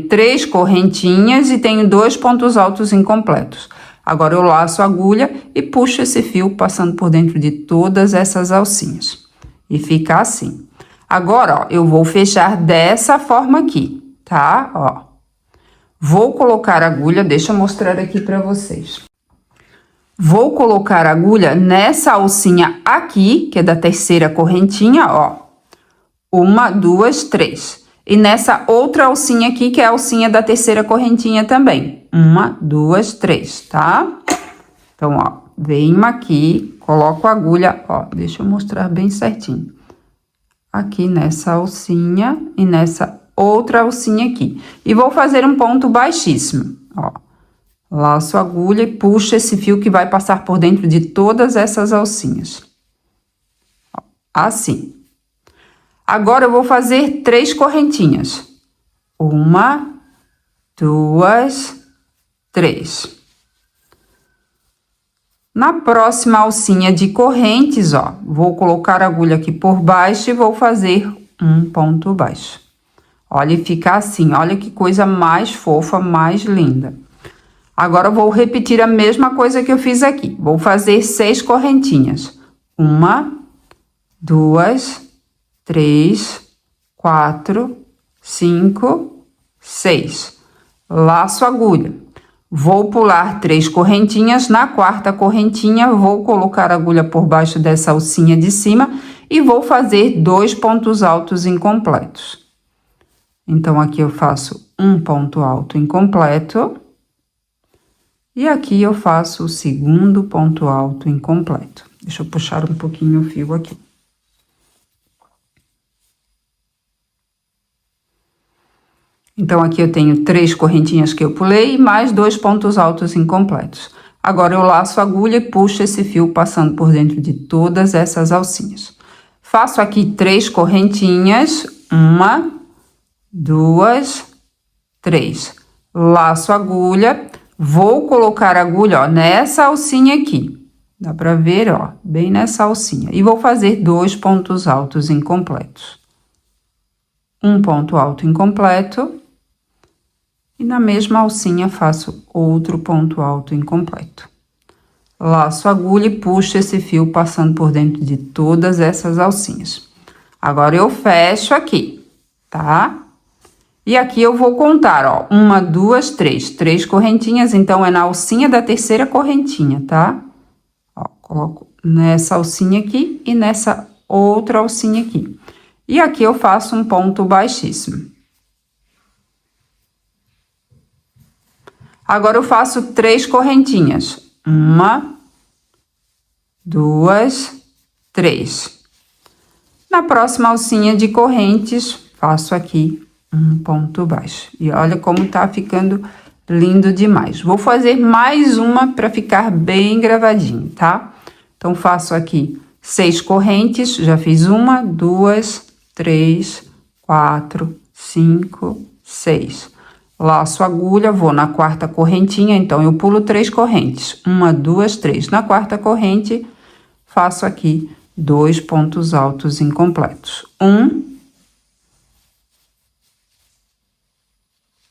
3 correntinhas e tenho 2 pontos altos incompletos. Agora eu laço a agulha e puxo esse fio passando por dentro de todas essas alcinhas. E fica assim. Agora, ó, eu vou fechar dessa forma aqui, tá? Ó. Vou colocar a agulha, deixa eu mostrar aqui pra vocês. Vou colocar a agulha nessa alcinha aqui, que é da 3ª correntinha, ó. 1, 2, 3. E nessa outra alcinha aqui, que é a alcinha da 3ª correntinha também. 1, 2, 3, tá? Então, ó. venho aqui, coloco a agulha, ó, deixa eu mostrar bem certinho. Aqui nessa alcinha e nessa outra alcinha aqui. E vou fazer um ponto baixíssimo, ó. Laço a agulha e puxo esse fio que vai passar por dentro de todas essas alcinhas. Ó, assim. Agora, eu vou fazer 3 correntinhas. 1, 2, 3. Na próxima alcinha de correntes, ó, vou colocar a agulha aqui por baixo e vou fazer um ponto baixo. Olha, e fica assim, olha que coisa mais fofa, mais linda. Agora, eu vou repetir a mesma coisa que eu fiz aqui. Vou fazer 6 correntinhas. 1, 2, 3, 4, 5, 6. Laço a agulha. Vou pular 3 correntinhas, na quarta correntinha, vou colocar a agulha por baixo dessa alcinha de cima e vou fazer 2 pontos altos incompletos. Então, aqui eu faço um ponto alto incompleto e aqui eu faço o segundo ponto alto incompleto. Deixa eu puxar um pouquinho o fio aqui. Então, aqui eu tenho 3 correntinhas que eu pulei e mais 2 pontos altos incompletos. Agora, eu laço a agulha e puxo esse fio passando por dentro de todas essas alcinhas. Faço aqui 3 correntinhas, 1, 2, 3. Laço a agulha, vou colocar a agulha, ó, nessa alcinha aqui. Dá pra ver, ó, bem nessa alcinha. E vou fazer 2 pontos altos incompletos. Um ponto alto incompleto. E na mesma alcinha faço outro ponto alto incompleto. Laço a agulha e puxo esse fio passando por dentro de todas essas alcinhas. Agora, eu fecho aqui, tá? E aqui eu vou contar, ó, 1, 2, 3. 3 correntinhas, então, é na alcinha da terceira correntinha, tá? Ó, coloco nessa alcinha aqui e nessa outra alcinha aqui. E aqui eu faço um ponto baixíssimo. Agora, eu faço 3 correntinhas. 1, 2, 3. Na próxima alcinha de correntes, faço aqui um ponto baixo. E olha como tá ficando lindo demais. Vou fazer mais uma para ficar bem gravadinho, tá? Então, faço aqui 6 correntes. Já fiz 1, 2, 3, 4, 5, 6. Laço a agulha, vou na quarta correntinha, então, eu pulo 3 correntes. 1, 2, 3. Na quarta corrente, faço aqui 2 pontos altos incompletos. 1,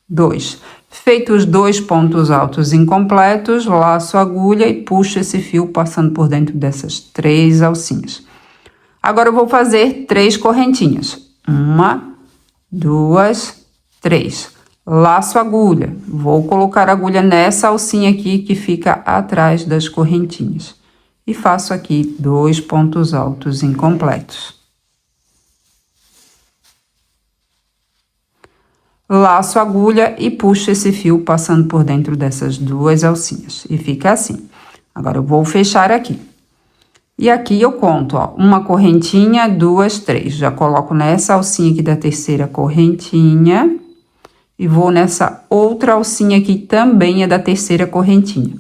2. Feitos os 2 pontos altos incompletos, laço a agulha e puxo esse fio passando por dentro dessas 3 alcinhas. Agora, eu vou fazer 3 correntinhas. 1, 2, 3. Laço a agulha, vou colocar a agulha nessa alcinha aqui que fica atrás das correntinhas. E faço aqui 2 pontos altos incompletos. Laço a agulha e puxo esse fio passando por dentro dessas 2 alcinhas. E fica assim. Agora, eu vou fechar aqui. E aqui eu conto, ó, 1 correntinha, 2, 3. Já coloco nessa alcinha aqui da terceira correntinha. E vou nessa outra alcinha aqui, também é da terceira correntinha.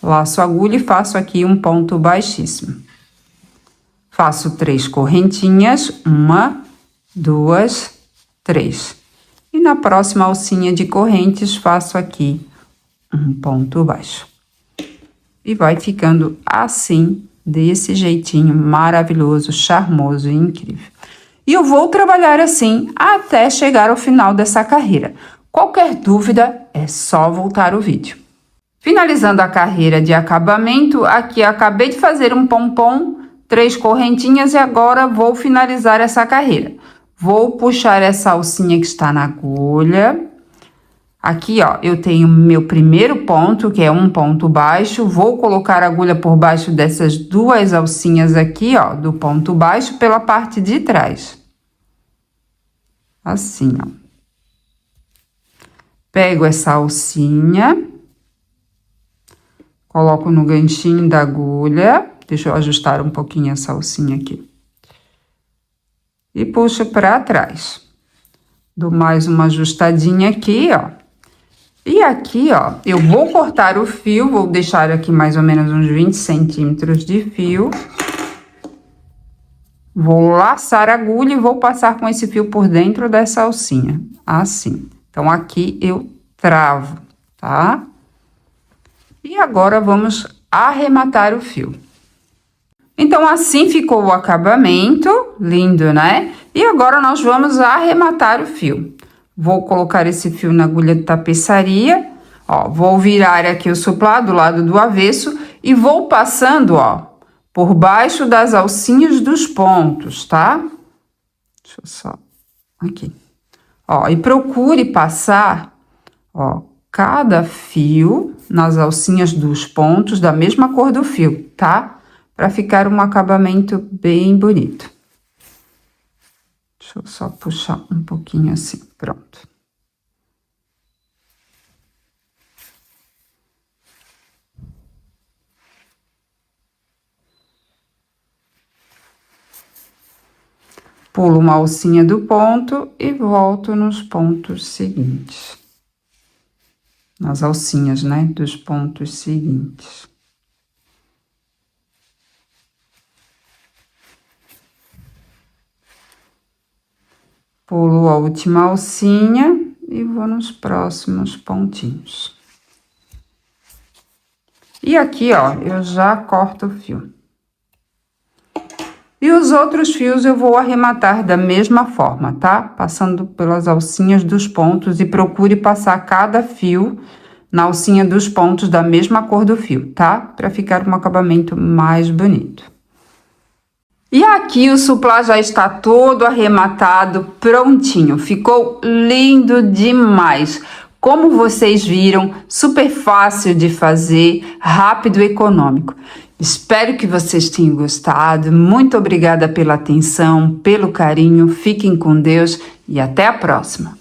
Laço a agulha e faço aqui um ponto baixíssimo. Faço 3 correntinhas, 1, 2, 3. E na próxima alcinha de correntes, faço aqui um ponto baixo. E vai ficando assim, desse jeitinho maravilhoso, charmoso e incrível. E eu vou trabalhar assim até chegar ao final dessa carreira. Qualquer dúvida, é só voltar o vídeo. Finalizando a carreira de acabamento, aqui eu acabei de fazer um pompom, 3 correntinhas e agora vou finalizar essa carreira. Vou puxar essa alcinha que está na agulha. Aqui, ó, eu tenho meu primeiro ponto, que é um ponto baixo. Vou colocar a agulha por baixo dessas 2 alcinhas aqui, ó, do ponto baixo pela parte de trás. Assim, ó. Pego essa alcinha, Coloco no ganchinho da agulha. Deixa eu ajustar um pouquinho essa alcinha aqui. E puxo para trás. Dou mais uma ajustadinha aqui, ó. E aqui, ó, eu vou cortar o fio, vou deixar aqui mais ou menos uns 20 centímetros de fio. Vou laçar a agulha e vou passar com esse fio por dentro dessa alcinha, assim. Então, aqui eu travo, tá? E agora, vamos arrematar o fio. Então, assim ficou o acabamento, lindo, né? E agora, nós vamos arrematar o fio. Vou colocar esse fio na agulha de tapeçaria, ó, vou virar aqui o suplá do lado do avesso e vou passando, ó, por baixo das alcinhas dos pontos, tá? Deixa eu só... Aqui. Ó, e procure passar, ó, cada fio nas alcinhas dos pontos da mesma cor do fio, tá? Pra ficar um acabamento bem bonito. Deixa eu só puxar um pouquinho assim, pronto. Pulo uma alcinha do ponto e volto nos pontos seguintes. Nas alcinhas, né, dos pontos seguintes. Pulo a última alcinha e vou nos próximos pontinhos. E aqui, ó, eu já corto o fio. E os outros fios eu vou arrematar da mesma forma, tá? Passando pelas alcinhas dos pontos e procure passar cada fio na alcinha dos pontos da mesma cor do fio, tá? Pra ficar um acabamento mais bonito. E aqui o suplá já está todo arrematado, prontinho. Ficou lindo demais. Como vocês viram, super fácil de fazer, rápido e econômico. Espero que vocês tenham gostado. Muito obrigada pela atenção, pelo carinho. Fiquem com Deus e até a próxima.